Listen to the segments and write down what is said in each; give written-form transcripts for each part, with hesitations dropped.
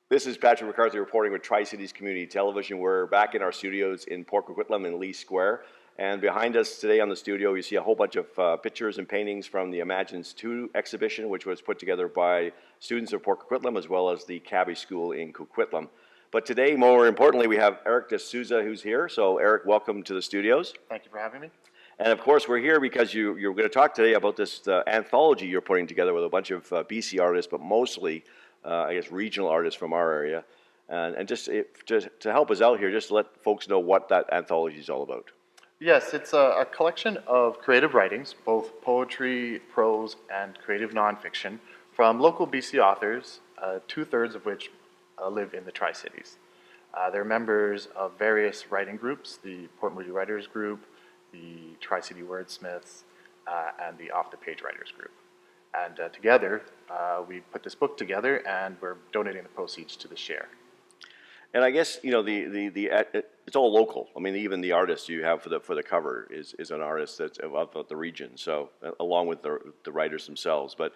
This is Patrick McCarthy reporting with Tri-Cities Community Television. We're back in our studios in Port Coquitlam in Lee Square. And behind us today on the studio, you see a whole bunch of pictures and paintings from the Imagines 2 exhibition, which was put together by students of Port Coquitlam as well as the Cabby School in Coquitlam. But today, more importantly, we have Eric D'Souza who's here. So Eric, welcome to the studios. Thank you for having me. And of course, we're here because you're going to talk today about this anthology you're putting together with a bunch of BC artists, but mostly, I guess, regional artists from our area. And just to help us out here, just to let folks know what that anthology is all about. Yes, it's a collection of creative writings, both poetry, prose, and creative nonfiction from local BC authors, two-thirds of which live in the Tri-Cities. They're members of various writing groups, the Port Moody Writers Group, the Tri-City Wordsmiths, and the Off the Page Writers Group. And together, we put this book together, and we're donating the proceeds to the share. And I guess, you know, it's all local. I mean, even the artist you have for the cover is an artist that's of the region, so along with the writers themselves. But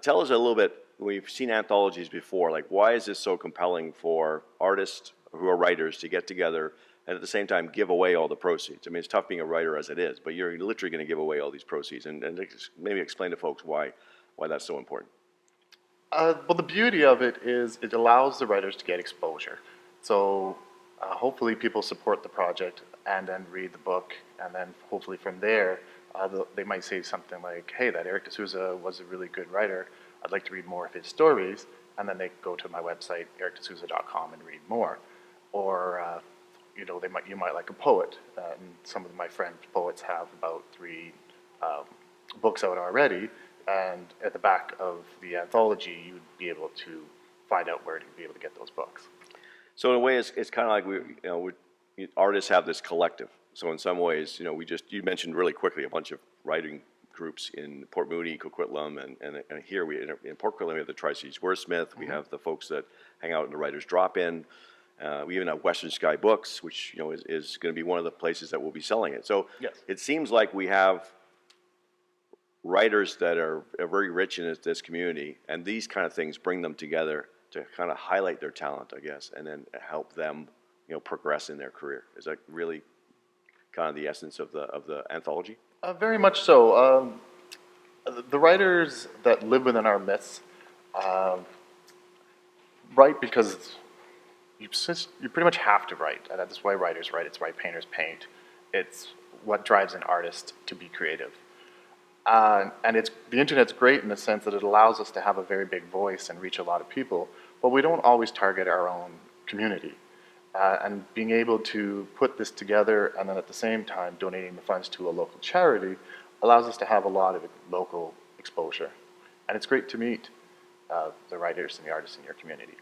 tell us a little bit, we've seen anthologies before, like why is this so compelling for artists who are writers to get together and at the same time give away all the proceeds? I mean, it's tough being a writer as it is, but you're literally going to give away all these proceeds. And maybe explain to folks why that's so important. Well, the beauty of it is it allows the writers to get exposure. So hopefully people support the project and then read the book, and then hopefully from there they might say something like, hey, that Eric D'Souza was a really good writer. I'd like to read more of his stories. And then they go to my website, ericdesouza.com, and read more. Or you know, you might like a poet. And some of my friend poets have about 3 books out already. And at the back of the anthology, you'd be able to find out where to be able to get those books. So in a way, it's kind of like artists have this collective. So in some ways, you know, you mentioned really quickly a bunch of writing groups in Port Moody, Coquitlam, and here in Port Coquitlam we have the Tri-Cities Wordsmith. We have the folks that hang out in the Writers Drop-In. We even have Western Sky Books, which is going to be one of the places that will be selling it. So yes. It seems like we have writers that are very rich in this community, and these kind of things bring them together to kind of highlight their talent, I guess, and then help them, progress in their career. Is that really kind of the essence of the anthology? Very much so. The writers that live within our myths write because you pretty much have to write. And that's why writers write. It's why painters paint. It's what drives an artist to be creative. And the internet's great in the sense that it allows us to have a very big voice and reach a lot of people, but we don't always target our own community. And being able to put this together and then at the same time donating the funds to a local charity allows us to have a lot of local exposure. And it's great to meet the writers and the artists in your community.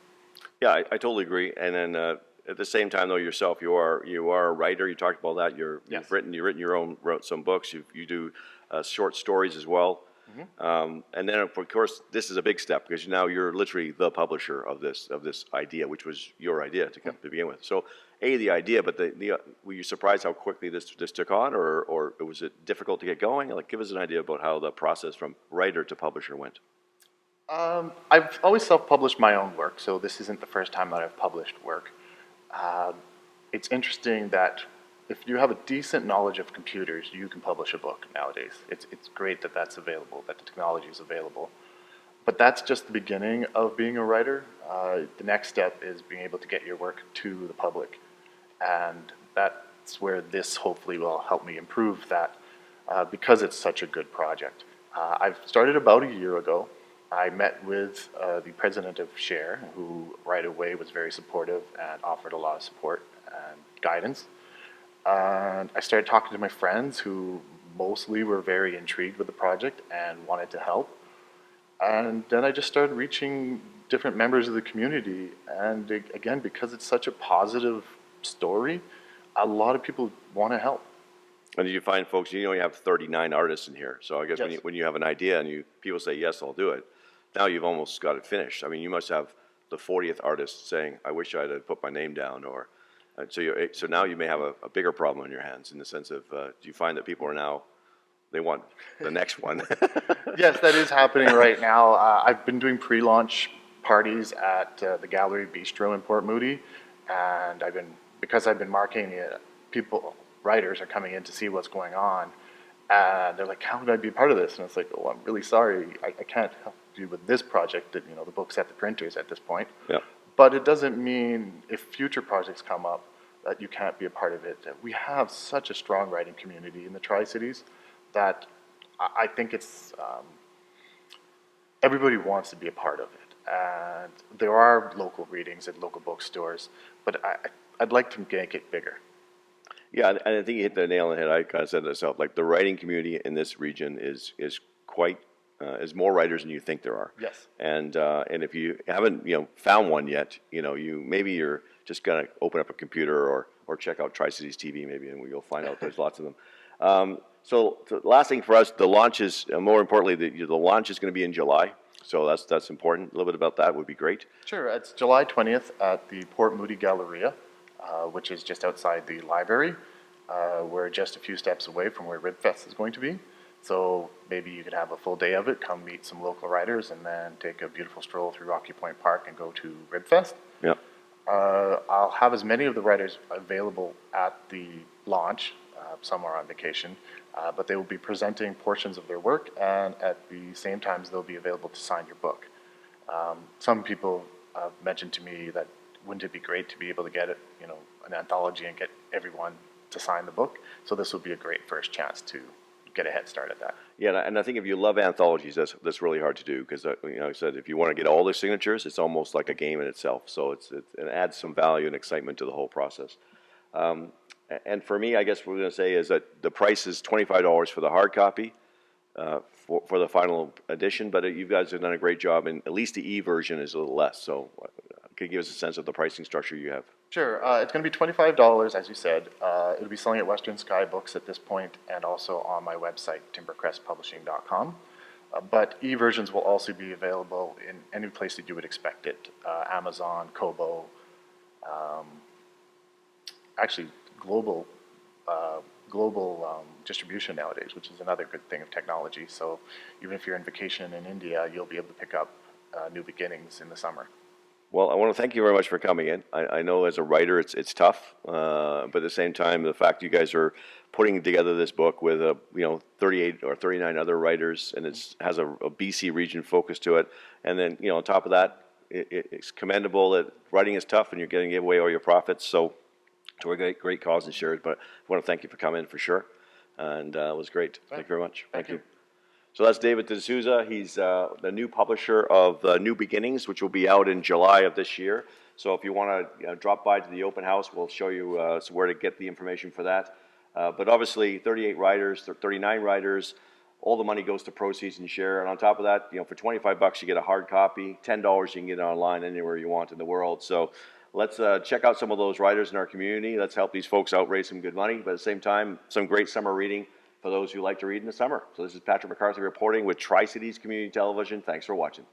Yeah, I totally agree. And then at the same time, though, yourself, you are a writer. You talked about that. Yes. Wrote some books. You do short stories as well. Mm-hmm. And then, of course, this is a big step because now you're literally the publisher of this idea, which was your idea to begin with. So, the idea, but were you surprised how quickly this took on, or was it difficult to get going? Like, give us an idea about how the process from writer to publisher went. I've always self-published my own work, so this isn't the first time that I've published work. It's interesting that if you have a decent knowledge of computers, you can publish a book nowadays. It's great that that's available, that the technology is available. But that's just the beginning of being a writer. The next step is being able to get your work to the public. And that's where this hopefully will help me improve that because it's such a good project. I've started about a year ago. I met with the president of SHARE, who right away was very supportive and offered a lot of support and guidance. And I started talking to my friends who mostly were very intrigued with the project and wanted to help. And then I just started reaching different members of the community. And again, because it's such a positive story, a lot of people want to help. And did you find folks, you have 39 artists in here. So I guess Yes. when you have an idea and people say, yes, I'll do it, now you've almost got it finished. I mean, you must have the 40th artist saying, I wish I had put my name down, or so now you may have a bigger problem on your hands in the sense of, do you find that people are now, they want the next one? Yes, that is happening right now. I've been doing pre-launch parties at the Gallery Bistro in Port Moody, and because I've been marketing it, writers are coming in to see what's going on, and they're like, "How would I be part of this?" And it's like, "Oh, I'm really sorry, I can't help you with this project. That the book's at the printers at this point." Yeah. But it doesn't mean if future projects come up that you can't be a part of it. We have such a strong writing community in the Tri-Cities that I think it's everybody wants to be a part of it. And there are local readings at local bookstores, but I'd like to make it bigger. Yeah, and I think you hit the nail on the head. I kind of said it myself. Like the writing community in this region is quite is more writers than you think there are. Yes. And if you haven't found one yet, maybe you're just gonna open up a computer or check out Tri-Cities TV maybe, and you'll find out there's lots of them. So the last thing for us, the launch is more importantly the launch is going to be in July. So that's important. A little bit about that would be great. Sure. It's July 20th at the Port Moody Galleria, which is just outside the library. We're just a few steps away from where RibFest is going to be. So maybe you could have a full day of it, come meet some local writers, and then take a beautiful stroll through Rocky Point Park and go to RibFest. Yeah. I'll have as many of the writers available at the launch. Some are on vacation, but they will be presenting portions of their work, and at the same time, they'll be available to sign your book. Some people mentioned to me that wouldn't it be great to be able to get it, an anthology and get everyone to sign the book. So this will be a great first chance to get a head start at that. Yeah, and I think if you love anthologies, that's really hard to do because like I said, if you want to get all the signatures, it's almost like a game in itself. So it adds some value and excitement to the whole process. And for me, I guess what we're going to say is that the price is $25 for the hard copy for the final edition, but you guys have done a great job, and at least the e-version is a little less. So could you give us a sense of the pricing structure you have? Sure. It's going to be $25, as you said. It'll be selling at Western Sky Books at this point, and also on my website, timbercrestpublishing.com. But e-versions will also be available in any place that you would expect it. Amazon, Kobo, actually global distribution nowadays, which is another good thing of technology. So even if you're on vacation in India, you'll be able to pick up New Beginnings in the summer. Well, I want to thank you very much for coming in. I know as a writer it's tough, but at the same time, the fact you guys are putting together this book with 38 or 39 other writers, and it has a BC region focus to it, and then on top of that, it's commendable that writing is tough and you're getting to give away all your profits. So to a great cause and shares, but I want to thank you for coming for sure, and it was great. Thank you very much. Thank you. So that's David D'Souza. He's the new publisher of New Beginnings, which will be out in July of this year. So if you want to drop by to the open house, we'll show you where to get the information for that. But obviously, 38 writers, 39 writers, all the money goes to proceeds and share. And on top of that, for $25 you get a hard copy. $10 you can get it online anywhere you want in the world. So let's check out some of those writers in our community. Let's help these folks out raise some good money, but at the same time, some great summer reading for those who like to read in the summer. So this is Patrick McCarthy reporting with Tri-Cities Community Television. Thanks for watching.